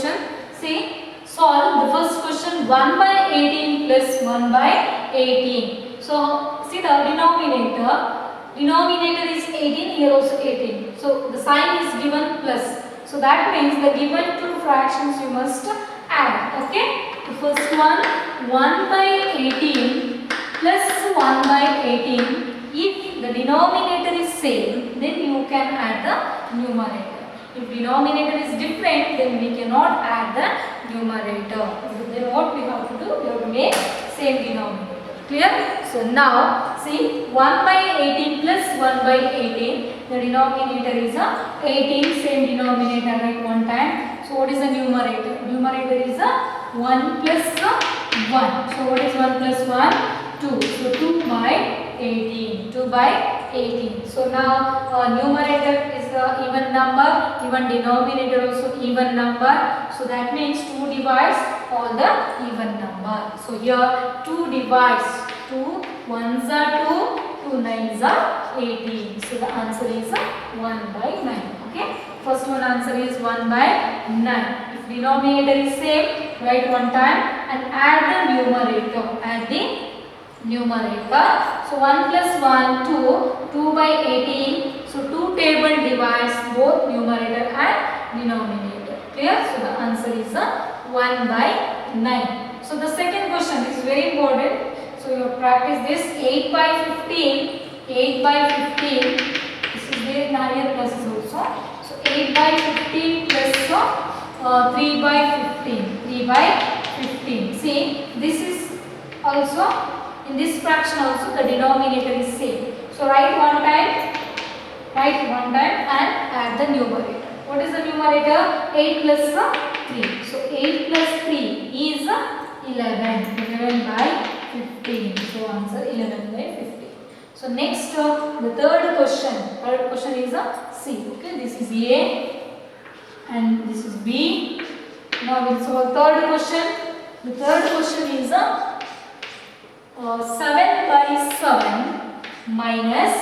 question. See, solve the first question 1 by 18 plus 1 by 18. So, see the denominator. Denominator is 18, here also 18. So, the sign is given plus. So, that means the given two fractions you must add. Okay. The first one 1 by 18 plus 1 by 18. If the denominator is same, then you can add the numerator. If denominator is different, then we cannot add the numerator. Then what we have to do? We have to make same denominator. Clear? So now, see 1 by 18 plus 1 by 18. The denominator is a 18. Same denominator, right? One time. So what is the numerator? Numerator is a 1 plus 1. So what is 1 plus 1? 2. So 2 by 18. 2 by 18. So now numerator is the even number, even denominator also even number. So that means 2 divides all the even number. So here 2 divides 2 1s are 2, 2 9s are 18. So the answer is 1 by 9. Okay. First one answer is 1 by 9. If denominator is same, write one time and add the numerator. Add the numerator. So 1 plus 1, 2, 2 by 18. So 2 table divides both numerator and denominator. Clear? So the answer is 1 by 9. So the second question is very important. So you practice this 8 by 15. 8 by 15. This is there in higher classes also. So 8 by 15 plus 3 by 15. 3 by 15. See, this is also. In this fraction also the denominator is same. So write one time and add the numerator. What is the numerator? 8 plus 3. So 8 plus 3 is 11. 11 by 15. So answer 11 by 15. So next the third question. Third question is C. Okay, this is A and this is B. Now we'll solve third question. The third question is 7 by 7 minus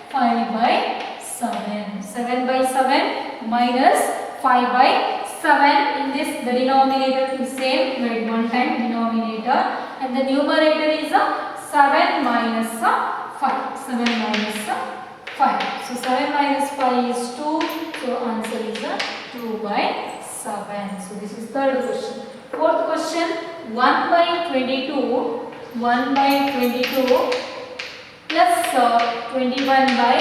5 by 7. 7 by 7 minus 5 by 7. In this the denominator is same. Write one time denominator and the numerator is 7 minus 5. 7 minus 5. So 7 minus 5 is 2. So answer is 2 by 7. So this is third question. Fourth question 1 by 22. 1 by 22 plus 21 by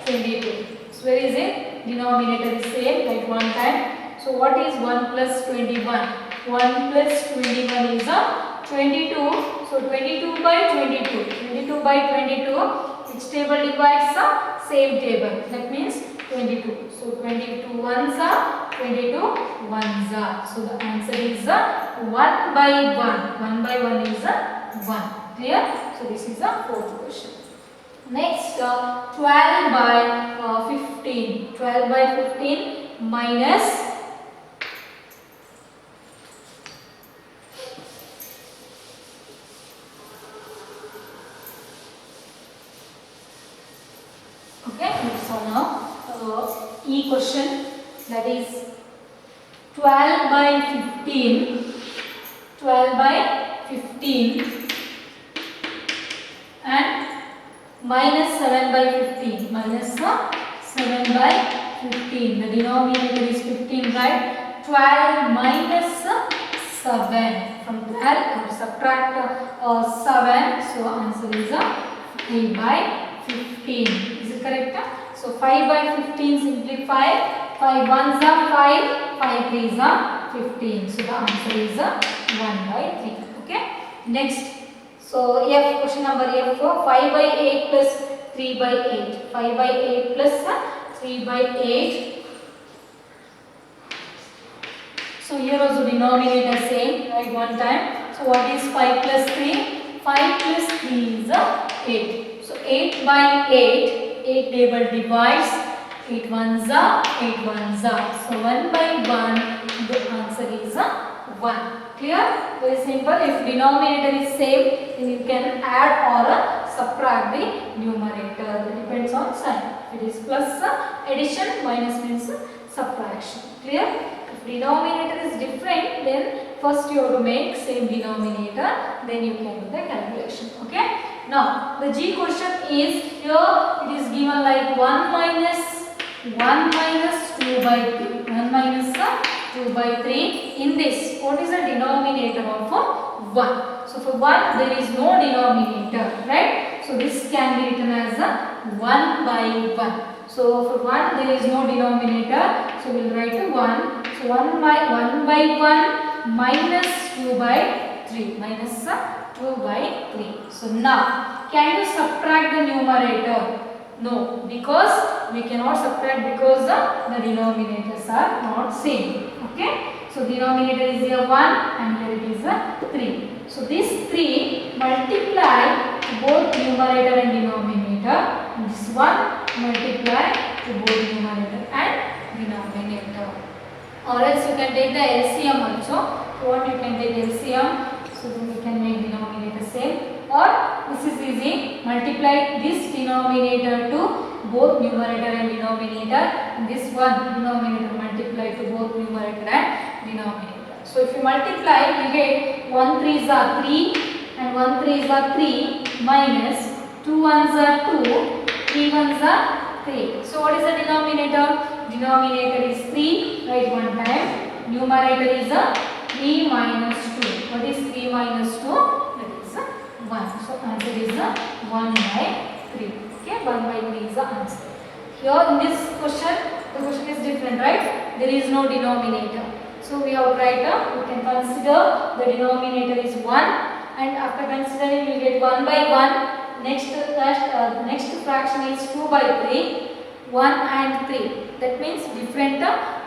22. So where is it? Denominator is same, like one time. So what is 1 plus 21? 1 plus 21 is 22. So 22 by 22. 22 by 22. Which table divides the same table? That means 22. So 22 ones are 22 ones are. So the answer is 1 by 1. 1 by 1 is 1. Clear? So this is the fourth question. Next 12 by 15. 12 by 15 minus so now E question, that is 12 by 15. 12 by 15 and minus 7 by 15. Minus 7 by 15. The denominator is 15, right? 12 minus 7. From 12 I have subtract 7. So answer is 3 by 15. Is it correct? So 5 by 15 simplify. 5 ones are 5. 5 threes are 15. So the answer is 1 by 3. Okay. Next. So F, question number F, 5 by 8 plus 3 by 8. 5 by 8 plus 3 by 8. So here also denominator same, right, one time. So what is 5 plus 3? 5 plus 3 is 8. So 8 by 8, 8 table divides. 8 ones are 8 ones are. So 1 by 1, the answer is 1. Clear? Very simple. If denominator is same, then you can add or subtract the numerator. That depends on sign. If it is plus addition, minus means subtraction. Clear? If denominator is different, different, then first you have to make same denominator, then you can do the calculation. Okay. Now the G question is here. It is given like 1 minus 2 by 3. 1 minus 2 by 3. In this, what is the denominator of 1? So for 1 there is no denominator, right? So this can be written as 1 by 1. So for 1 there is no denominator, so we will write 1. So 1 by 1 minus 2 by 3, minus 2 by 3. So now can you subtract the numerator? No, because we cannot subtract because the denominators are not same. Okay, so denominator is here 1 and here it is 3. So this 3 multiply to both numerator and denominator, and this 1 multiply to both numerator and denominator. Or else you can take the LCM also. So what you can take LCM, so then we can make denominator same. Or this is easy, multiply this denominator to both numerator and denominator, and this one denominator multiply to both numerator and denominator. So if you multiply, you get 1 3s are 3 and 1 3s are 3 minus 2 1s are 2, 3 1s are 3. So what is the denominator? Denominator is 3, write one time. Numerator is 3 minus 2. What is 3 minus 2? 1. So answer is 1 by 3. Okay, 1 by 3 is the answer. Here in this question, the question is different, right? There is no denominator. So we have to write, we can consider the denominator is 1, and after considering we get 1 by 1. Next fraction is 2 by 3, 1 and 3. That means different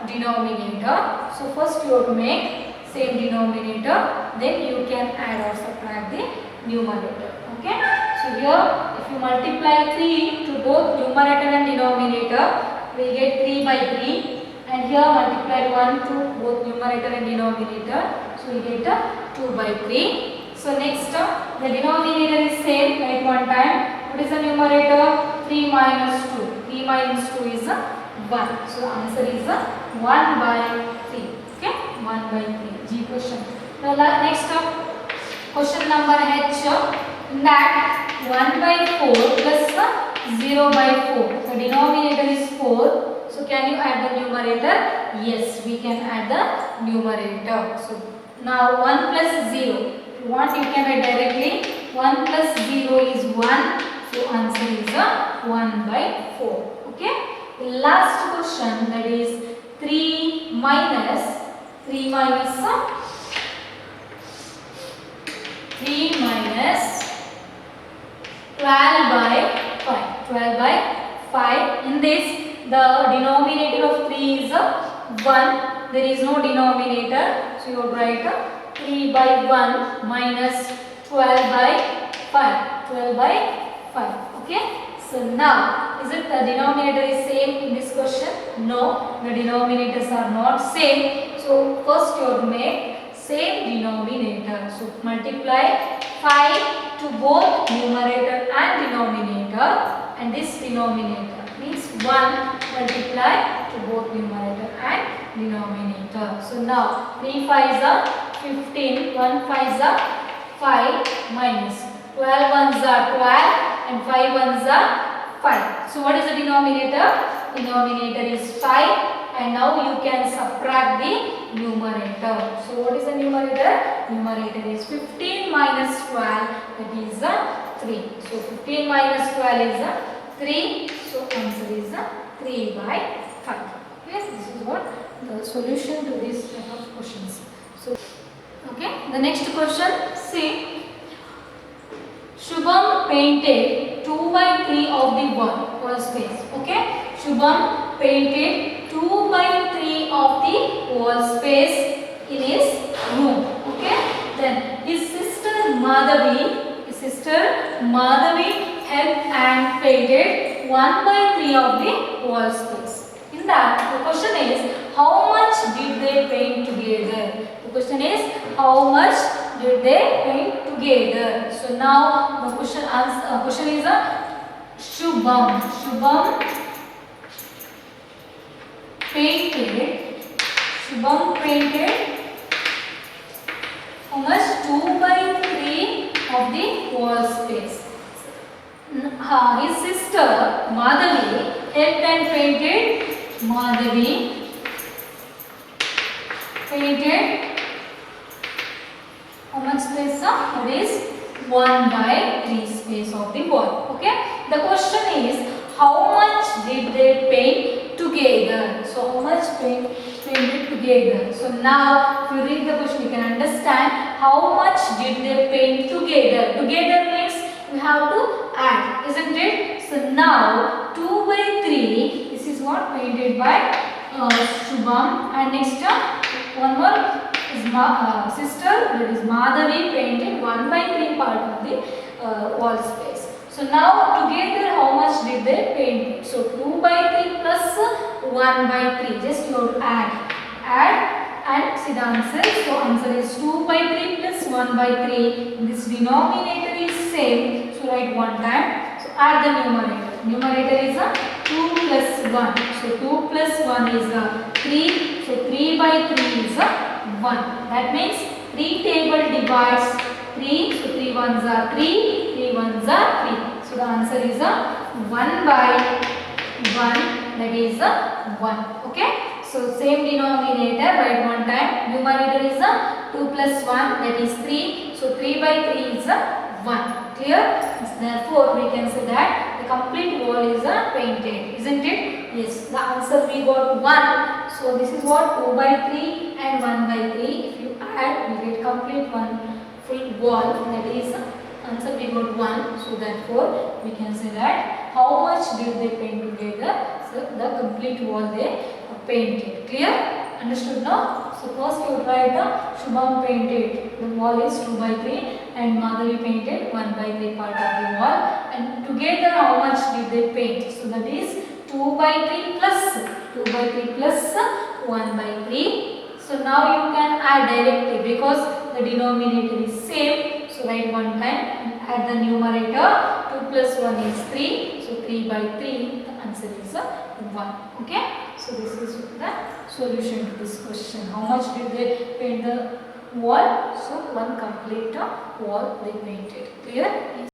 denominator. So first you have to make same denominator, then you can add or subtract the numerator. Okay, so here if you multiply 3 to both numerator and denominator, we get 3 by 3, and here multiply 1 to both numerator and denominator, so we get 2 by 3. So next the denominator is same, write one time. What is the numerator? 3 minus 2. 3 minus 2 is 1. So answer is 1 by 3. Okay, 1 by 3. G question. Now next question number H, in that 1 by 4 plus 0 by 4. The denominator is 4. So can you add the numerator? Yes, we can add the numerator. So now 1 plus 0. If you want, you can write directly. 1 plus 0 is 1. So answer is 1 by 4. Okay. The last question, that is 3 minus 3 minus 12 by 5. 12 by 5. In this, the denominator of 3 is 1. There is no denominator. So you will write 3 by 1 minus 12 by 5. 12 by 5. Okay. So now, is it the denominator is same in this question? No, the denominators are not same. So first you have to make same denominator. So multiply 5 to both numerator and denominator, and this denominator means 1 multiply to both numerator and denominator. So now 3 5s are 15, 1 5s are 5 minus 12 1s are 12 and 5 1s are 5. So what is the denominator? Denominator is 5, and now you can subtract the numerator. So what is the numerator? Numerator is 15 minus 12, that is 3. So 15 minus 12 is 3. So answer is 3 by 5. Okay, this is what the solution to this type of questions. So okay, the next question, see. Shubham painted 2 by 3 of the wall space. Okay, Shubham painted 2 by 3 of the wall space in his room. Okay, then his sister Madhavi helped and painted 1 by 3 of the wall space. In that, the question is, how much did they paint together? The question is, how much did they paint together? So now the question is Shubham painted his sister Madhavi helped and painted. Madhavi painted how much space? That is 1 by 3 space of the wall. Okay. The question is, how much did they paint together? So how much painted together? So now if you read the question you can understand how much did they paint together. Together means you have to add, isn't it? So now 2 by 3, this is what painted by Shubham, and next one more is sister, that is Madhavi, painted 1 by 3 part of the wall space. So now together how much did they paint? So 2 by 3 plus 1 by 3, just you have to add and see the answer. So answer is 2 by 3 plus 1 by 3. This denominator is same, so write one time. So add the numerator. Numerator is 2 plus 1. So 2 plus 1 is 3. So 3 by 3 is 1. That means 3 table divides 3. So 3 ones are 3. 3 ones are 3. So the answer is 1 by 1. That is 1. Okay. So same denominator, write one time. Numerator is 2 plus 1, that is 3. So 3 by 3 is 1. Clear? Therefore we can say that the complete wall is painted, isn't it? Yes. The answer we got 1. So this is what 2 by 3 and 1 by 3. If you add, we get complete one full wall. That is answer we got 1. So therefore we can say that how much did they paint together? So the complete wall they painted. Clear? Understood now? So first you write the Shubham painted, the wall is 2 by 3 and Madhavi painted 1 by 3 part of the wall, and together how much did they paint? So that is 2 by 3 plus 2 by 3 plus 1 by 3. So now you can add directly because the denominator is same. So write one time and add the numerator. 2 plus 1 is 3. So 3 by 3, the answer is 1. Okay. So this is the solution to this question. How much did they paint the wall? So one complete wall they painted. Clear?